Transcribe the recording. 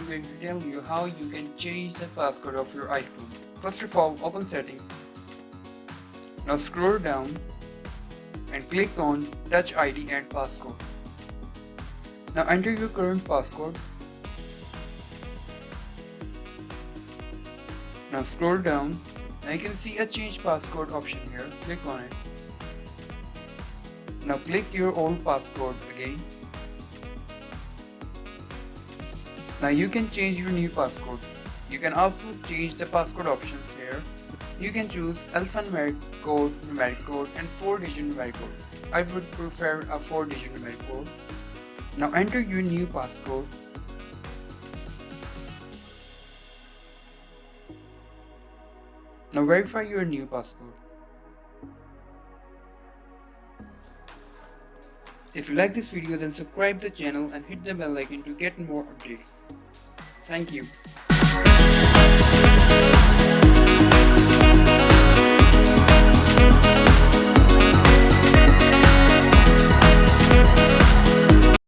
going to tell you how you can change the passcode of your iPhone. First of all, open Settings. Now scroll down and click on Touch ID and Passcode. Now enter your current passcode. Now scroll down. Now you can see a Change Passcode option here. Click on it. Now click your old passcode again. Now you can change your new passcode. You can also change the passcode options here. You can choose alphanumeric code, numeric code and 4-digit numeric code. I would prefer a 4-digit numeric code. Now enter your new passcode. Now verify your new passcode. If you like this video, then subscribe the channel and hit the bell icon to get more updates. Thank you.